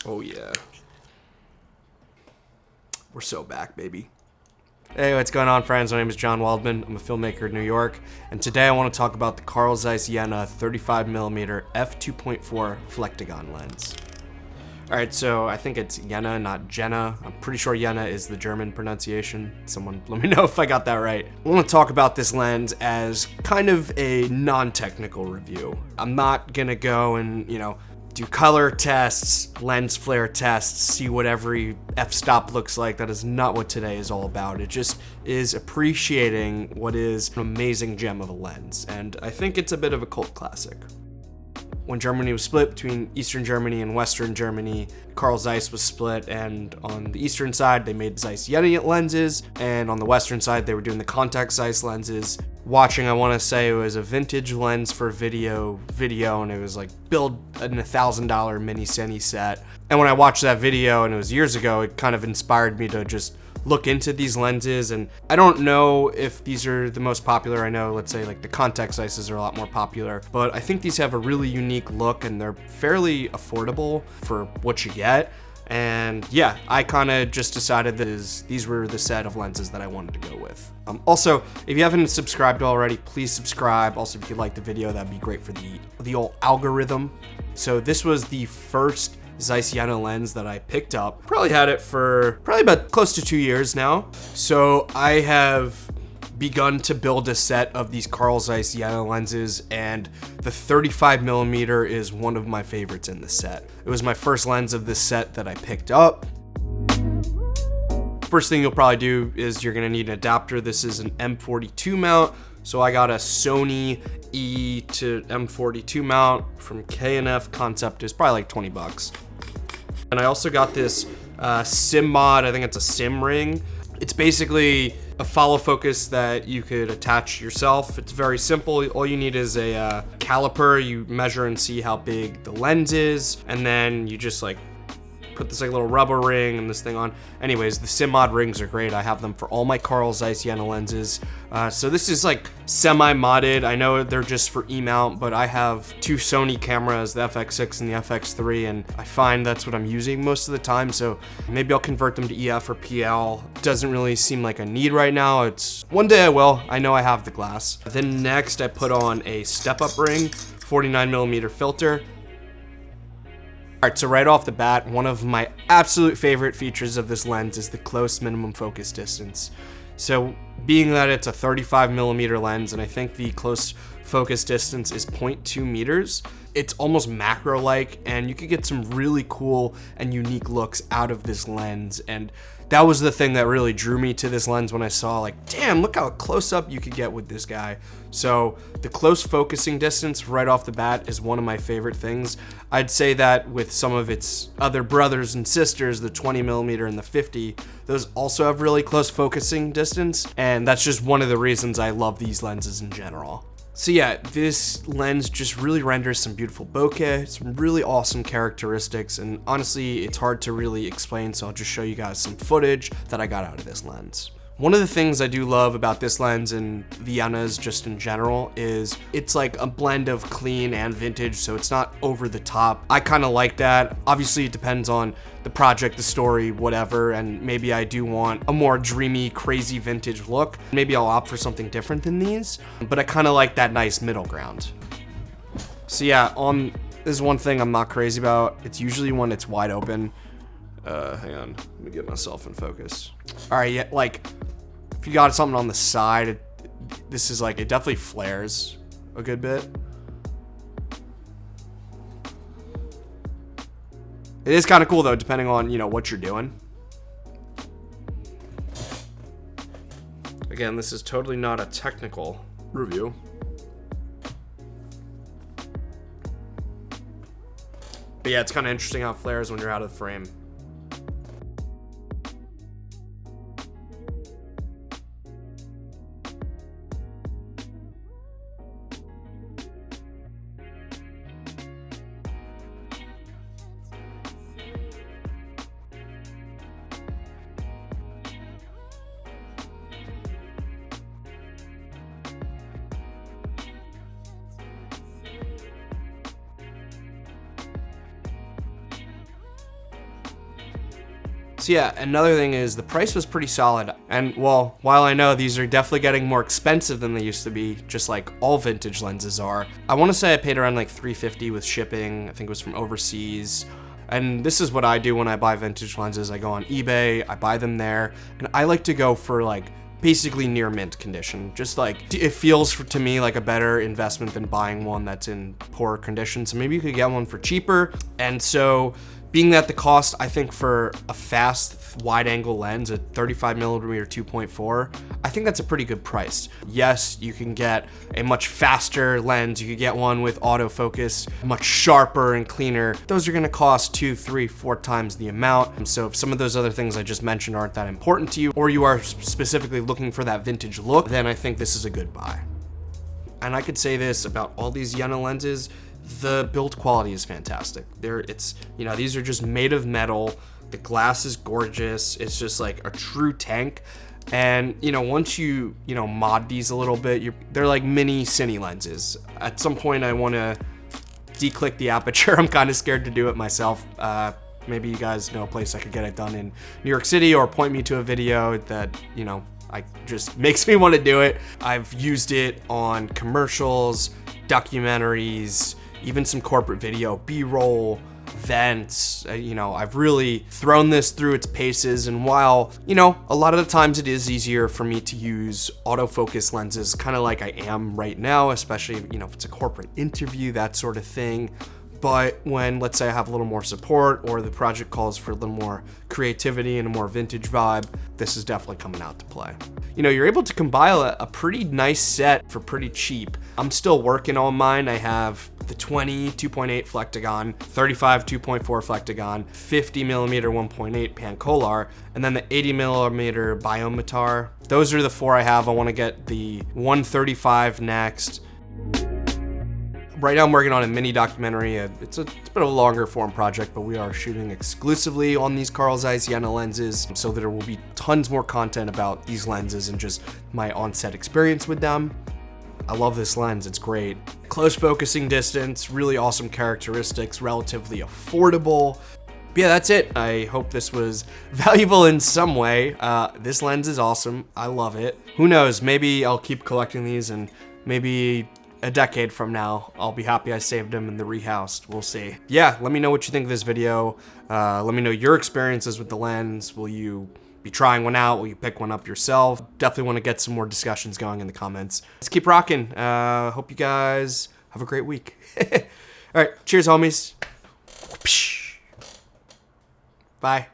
Oh yeah. We're so back, baby. Hey, what's going on, friends? My name is John Waldman. I'm a filmmaker in New York, and today I want to talk about the Zeiss Jena 35mm f2.4 Flektogon lens. Alright, so I think it's Jena, not Jena. I'm pretty sure Jena is the German pronunciation. Someone let me know if I got that right. I want to talk about this lens as kind of a non-technical review. I'm not gonna go and, do color tests, lens flare tests, see what every f-stop looks like. That is not what today is all about. It just is appreciating what is an amazing gem of a lens, and I think it's a bit of a cult classic. When Germany was split between Eastern Germany and Western Germany, Carl Zeiss was split, and on the Eastern side, they made Zeiss Jena lenses, and on the Western side, they were doing the contact Zeiss lenses. Watching, I want to say it was a vintage lens for video, and it was like build an $1,000 mini Cine set. And when I watched that video, and it was years ago, it kind of inspired me to just look into these lenses. And I don't know if these are the most popular. I know, let's say, like the contact Zeisses are a lot more popular, but I think these have a really unique look, and they're fairly affordable for what you get. And yeah, I kind of just decided that these were the set of lenses that I wanted to go with. Also, if you haven't subscribed already, please subscribe. Also, if you liked the video, that'd be great for the old algorithm. So this was the first Zeiss Jena lens that I picked up. Probably had it for about close to 2 years now. So I have begun to build a set of these Zeiss Jena lenses, and the 35mm is one of my favorites in the set. It was my first lens of this set that I picked up. First thing you'll probably do is you're gonna need an adapter. This is an M42 mount. So I got a Sony E to M42 mount from K&F. Concept is probably like 20 bucks. And I also got this sim mod. I think it's a sim ring. It's basically a follow focus that you could attach yourself. It's very simple. All you need is a caliper. You measure and see how big the lens is, and then you just like put this like little rubber ring and this thing on. Anyways, the sim mod rings are great. I have them for all my Zeiss Jena lenses. So this is like semi-modded. I know they're just for E-mount, but I have two Sony cameras, the FX6 and the FX3, and I find that's what I'm using most of the time. So maybe I'll convert them to EF or PL. Doesn't really seem like a need right now. One day I will. I know I have the glass. Then next I put on a step-up ring, 49mm filter. Alright, so right off the bat, one of my absolute favorite features of this lens is the close minimum focus distance. So being that it's a 35mm lens, and I think the close focus distance is 0.2 meters, it's almost macro-like, and you could get some really cool and unique looks out of this lens. And that was the thing that really drew me to this lens when I saw, like, damn, look how close up you could get with this guy. So the close focusing distance right off the bat is one of my favorite things. I'd say that with some of its other brothers and sisters, the 20mm and the 50, those also have really close focusing distance, and that's just one of the reasons I love these lenses in general. So yeah, this lens just really renders some beautiful bokeh, some really awesome characteristics, and honestly, it's hard to really explain, so I'll just show you guys some footage that I got out of this lens. One of the things I do love about this lens and the Jenas just in general is it's like a blend of clean and vintage, so it's not over the top. I kind of like that. Obviously, it depends on the project, the story, whatever, and maybe I do want a more dreamy, crazy vintage look. Maybe I'll opt for something different than these, but I kind of like that nice middle ground. So yeah, this is one thing I'm not crazy about. It's usually when it's wide open. Hang on, let me get myself in focus. All right, yeah, like if you got something on the side, this is like, it definitely flares a good bit. It is kind of cool though, depending on, what you're doing. Again, this is totally not a technical review. But yeah, it's kind of interesting how it flares when you're out of the frame. So yeah, another thing is the price was pretty solid. And well, while I know these are definitely getting more expensive than they used to be, just like all vintage lenses are, I want to say I paid around like $350 with shipping. I think it was from overseas. And this is what I do when I buy vintage lenses. I go on eBay, I buy them there, and I like to go for like basically near mint condition. Just like, it feels to me like a better investment than buying one that's in poor condition. So maybe you could get one for cheaper. And so being that the cost, I think for a fast wide angle lens, a 35mm 2.4, I think that's a pretty good price. Yes, you can get a much faster lens. You could get one with autofocus, much sharper and cleaner. Those are gonna cost 2, 3, 4 times the amount. And so if some of those other things I just mentioned aren't that important to you, or you are specifically looking for that vintage look, then I think this is a good buy. And I could say this about all these Jena lenses, the build quality is fantastic. These are just made of metal. The glass is gorgeous. It's just like a true tank. And once you mod these a little bit, they're like mini cine lenses. At some point I want to declick the aperture. I'm kind of scared to do it myself. Maybe you guys know a place I could get it done in New York City, or point me to a video that I just makes me want to do it. I've used it on commercials, documentaries, even some corporate video, B-roll, events. I've really thrown this through its paces, and while, a lot of the times it is easier for me to use autofocus lenses, kind of like I am right now, especially, if it's a corporate interview, that sort of thing. But when, let's say I have a little more support, or the project calls for a little more creativity and a more vintage vibe, this is definitely coming out to play. You're able to compile a pretty nice set for pretty cheap. I'm still working on mine. I have the 20 2.8 Flektogon, 35 2.4 Flektogon, 50mm 1.8 Pancolar, and then the 80mm Biomatar. Those are the 4 I have. I want to get the 135 next. Right now I'm working on a mini documentary. It's a bit of a longer form project, but we are shooting exclusively on these Zeiss Jena lenses, so there will be tons more content about these lenses and just my on-set experience with them. I love this lens, it's great. Close focusing distance, really awesome characteristics, relatively affordable. But yeah, that's it. I hope this was valuable in some way. This lens is awesome, I love it. Who knows, maybe I'll keep collecting these, and maybe a decade from now, I'll be happy I saved them in the rehoused. We'll see. Yeah, let me know what you think of this video. Let me know your experiences with the lens. Will you be trying one out? Will you pick one up yourself? Definitely want to get some more discussions going in the comments. Let's keep rocking. Hope you guys have a great week. All right, cheers, homies. Bye.